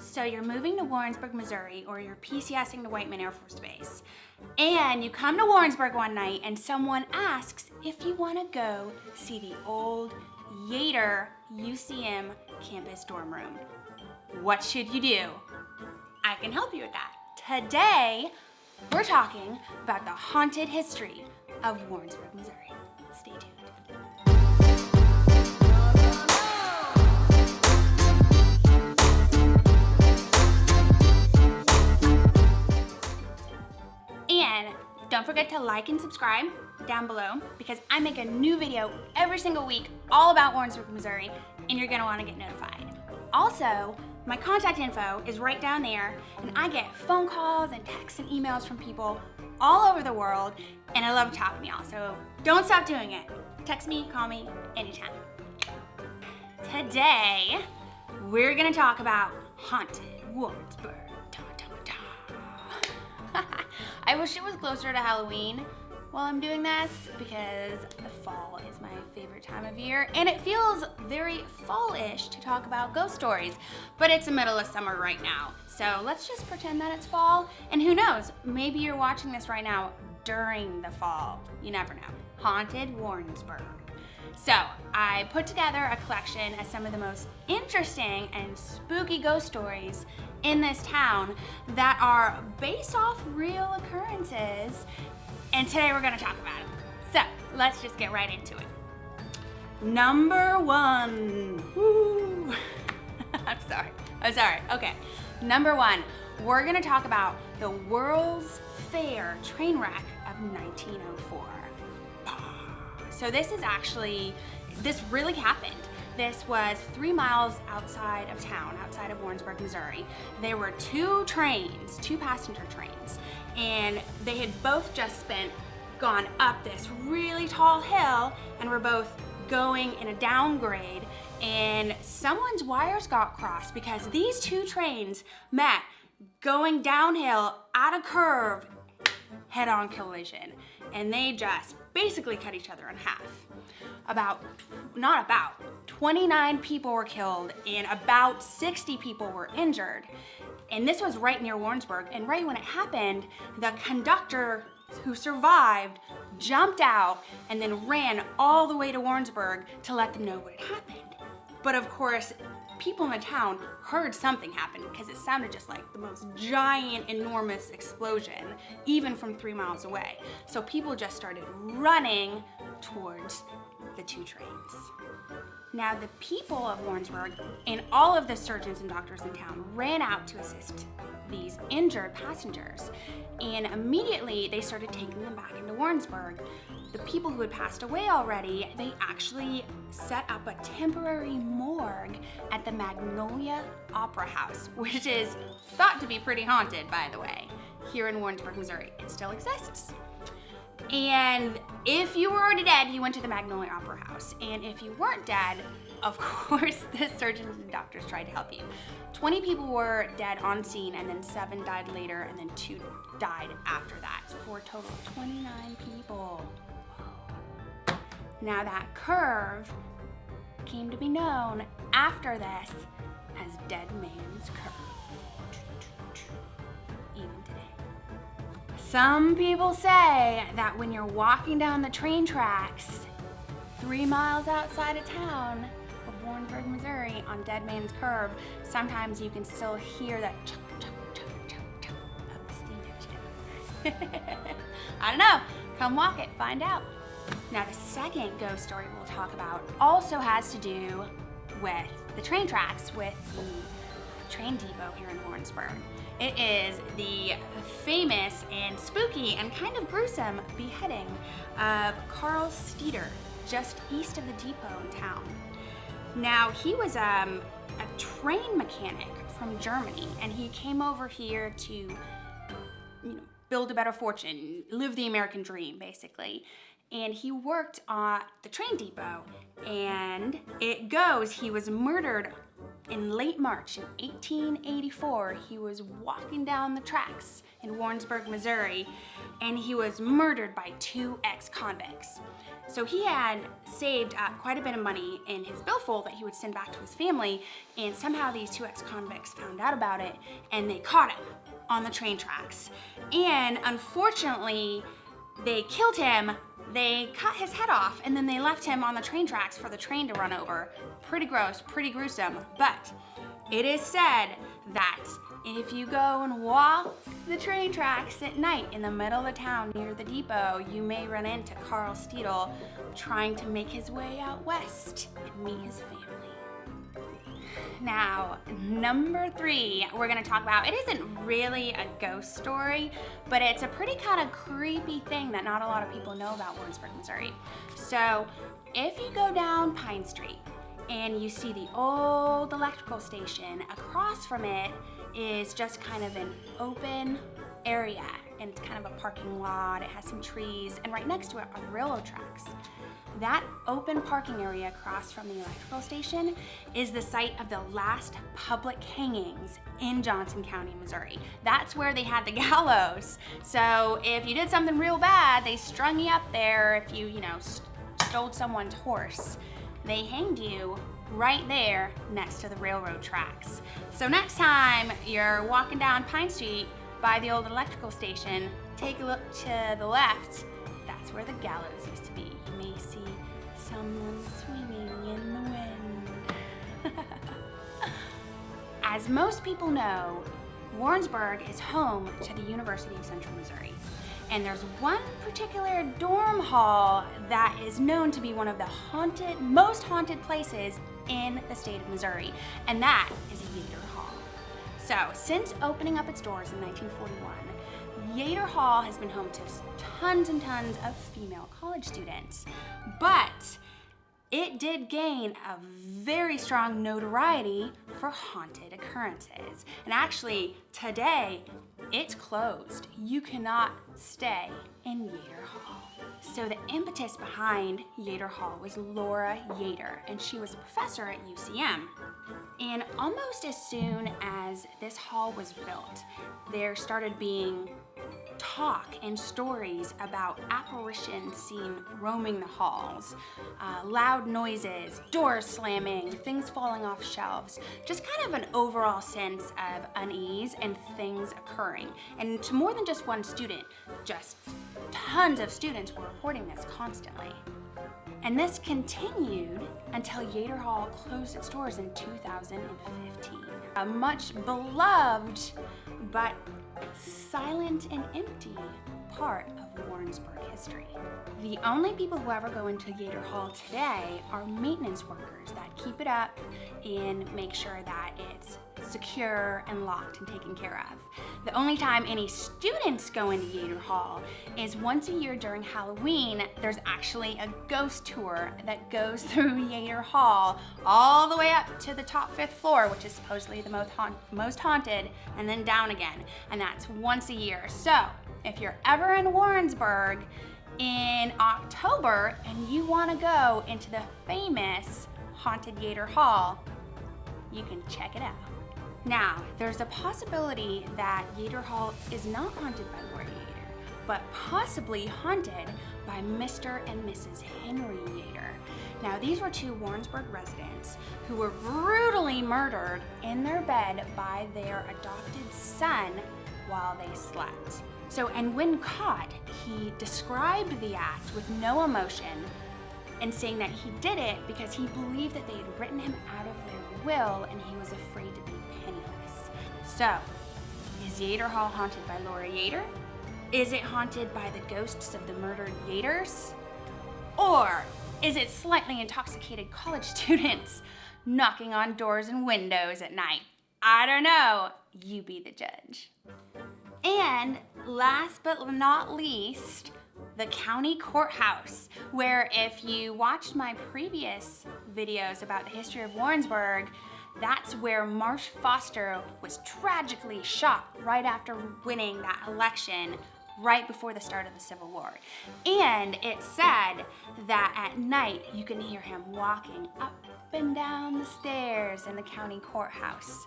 So you're moving to Warrensburg, Missouri, or you're PCSing to Whiteman Air Force Base. And you come to Warrensburg one night and someone asks if you want to go see the old Yeater UCM campus dorm room. What should you do? I can help you with that. Today, we're talking about the haunted history of Warrensburg, Missouri. Stay tuned. And don't forget to like and subscribe down below because I make a new video every single week all about Warrensburg, Missouri, and you're gonna wanna get notified. Also, my contact info is right down there, and I get phone calls and texts and emails from people all over the world, and I love talking to y'all, so don't stop doing it. Text me, call me, anytime. Today, we're gonna talk about haunted Warrensburg. I wish it was closer to Halloween while I'm doing this because the fall is my favorite time of year and it feels very fall-ish to talk about ghost stories, but it's the middle of summer right now. So let's just pretend that it's fall, and who knows, maybe you're watching this right now during the fall. You never know. Haunted Warrensburg. So I put together a collection of some of the most interesting and spooky ghost stories in this town that are based off real occurrences, and today we're gonna talk about them. So let's just get right into it. Number one. Woo. I'm sorry. Okay. Number one, we're gonna talk about the World's Fair train wreck of 1904. So this really happened. This was 3 miles outside of town, outside of Warrensburg, Missouri. There were two passenger trains, and they had both just gone up this really tall hill and were both going in a downgrade, and someone's wires got crossed because these two trains met going downhill at a curve, head-on collision, and they just basically cut each other in half. 29 people were killed and about 60 people were injured. And this was right near Warrensburg, and right when it happened, the conductor who survived jumped out and then ran all the way to Warrensburg to let them know what had happened. But of course, people in the town heard something happen because it sounded just like the most giant, enormous explosion, even from 3 miles away. So people just started running towards the two trains. Now, the people of Warrensburg and all of the surgeons and doctors in town ran out to assist these injured passengers, and immediately they started taking them back into Warrensburg. The people who had passed away already, they actually set up a temporary morgue at the Magnolia Opera House, which is thought to be pretty haunted, by the way, here in Warrensburg, Missouri. It still exists. And if you were already dead, you went to the Magnolia Opera House. And if you weren't dead, of course, the surgeons and doctors tried to help you. 20 people were dead on scene, and then 7 died later, and then 2 died after that, for a total of 29 people. Now that curve came to be known after this as Dead Man's Curve. Even today. Some people say that when you're walking down the train tracks 3 miles outside of town of Warrensburg, Missouri on Dead Man's Curve, sometimes you can still hear that chug, chug, chug, chug, chug of the steam engine. I don't know. Come walk it, find out. Now, the second ghost story we'll talk about also has to do with the train tracks, with the train depot here in Warrensburg. It is the famous and spooky and kind of gruesome beheading of Carl Steeder, just east of the depot in town. Now, he was a train mechanic from Germany, and he came over here to, build a better fortune, live the American dream, basically. And he worked at the train depot, and it goes he was murdered in late March in 1884, he was walking down the tracks in Warrensburg, Missouri, and he was murdered by 2 ex-convicts. So he had saved up quite a bit of money in his billfold that he would send back to his family, and somehow these 2 ex-convicts found out about it, and they caught him on the train tracks. And unfortunately, they killed him. They cut his head off, and then they left him on the train tracks for the train to run over. Pretty gross, pretty gruesome, but it is said that if you go and walk the train tracks at night in the middle of the town near the depot, you may run into Carl Steedle trying to make his way out west and meet his family. Now, number 3 we're gonna talk about, it isn't really a ghost story, but it's a pretty kind of creepy thing that not a lot of people know about Warrensburg, Missouri. So if you go down Pine Street and you see the old electrical station, across from it is just kind of an open area, and it's kind of a parking lot. It has some trees, and right next to it are the railroad tracks. That open parking area across from the electrical station is the site of the last public hangings in Johnson County, Missouri. That's where they had the gallows. So if you did something real bad, they strung you up there. If you stole someone's horse, they hanged you right there next to the railroad tracks. So next time you're walking down Pine Street by the old electrical station, take a look to the left. That's where the gallows used to be. You may see someone swinging in the wind. As most people know, Warrensburg is home to the University of Central Missouri. And there's one particular dorm hall that is known to be one of the most haunted places in the state of Missouri, and that is Yeater Hall. So, since opening up its doors in 1941, Yeater Hall has been home to tons and tons of female college students, but it did gain a very strong notoriety for haunted occurrences. And actually, today, it's closed. You cannot stay in Yeater Hall. So the impetus behind Yeater Hall was Laura Yeater, and she was a professor at UCM. And almost as soon as this hall was built, there started being talk and stories about apparitions seen roaming the halls, loud noises, doors slamming, things falling off shelves, just kind of an overall sense of unease and things occurring. And to more than just one student, just tons of students were reporting this constantly. And this continued until Yeater Hall closed its doors in 2015. A much beloved but silent and empty part of Warrensburg history. The only people who ever go into Yeater Hall today are maintenance workers that keep it up and make sure that it's secure and locked and taken care of. The only time any students go into Yeater Hall is once a year during Halloween. There's actually a ghost tour that goes through Yeater Hall all the way up to the top 5th floor, which is supposedly the most haunted, and then down again. And that's once a year. So if you're ever in Warrensburg in October and you want to go into the famous haunted Yeater Hall, you can check it out. Now, there's a possibility that Yeater Hall is not haunted by Laura Yeater, but possibly haunted by Mr. and Mrs. Henry Yeater. Now, these were 2 Warrensburg residents who were brutally murdered in their bed by their adopted son while they slept. So, and when caught, he described the act with no emotion and saying that he did it because he believed that they had written him out of their will and he was afraid to be penniless. So, is Yeater Hall haunted by Laura Yeater? Is it haunted by the ghosts of the murdered Yeaters? Or is it slightly intoxicated college students knocking on doors and windows at night? I don't know. You be the judge. And last but not least, the county courthouse, where if you watched my previous videos about the history of Warrensburg, that's where Marsh Foster was tragically shot right after winning that election right before the start of the Civil War. And it's said that at night you can hear him walking up and down the stairs in the county courthouse,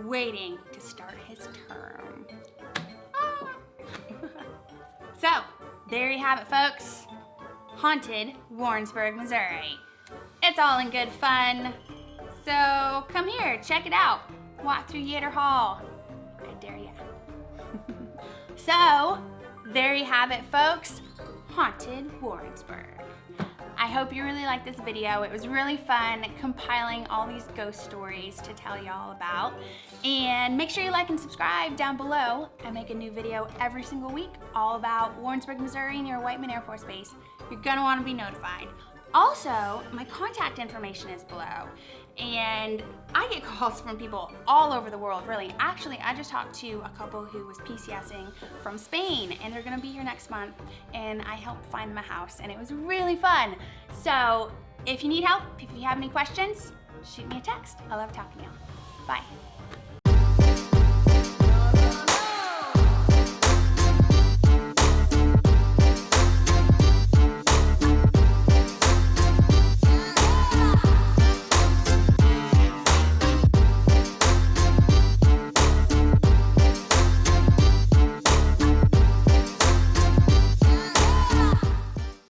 waiting to start his term. So, there you have it, folks. Haunted Warrensburg, Missouri. It's all in good fun. So come here, check it out. Walk through Yeater Hall. I dare ya. So, there you have it, folks. Haunted Warrensburg. I hope you really liked this video. It was really fun compiling all these ghost stories to tell y'all about. And make sure you like and subscribe down below. I make a new video every single week all about Warrensburg, Missouri near Whiteman Air Force Base. You're gonna wanna be notified. Also, my contact information is below. And I get calls from people all over the world, really. Actually, I just talked to a couple who was PCSing from Spain, and they're gonna be here next month, and I helped find them a house, and it was really fun. So, if you need help, if you have any questions, shoot me a text. I love talking to you. Bye.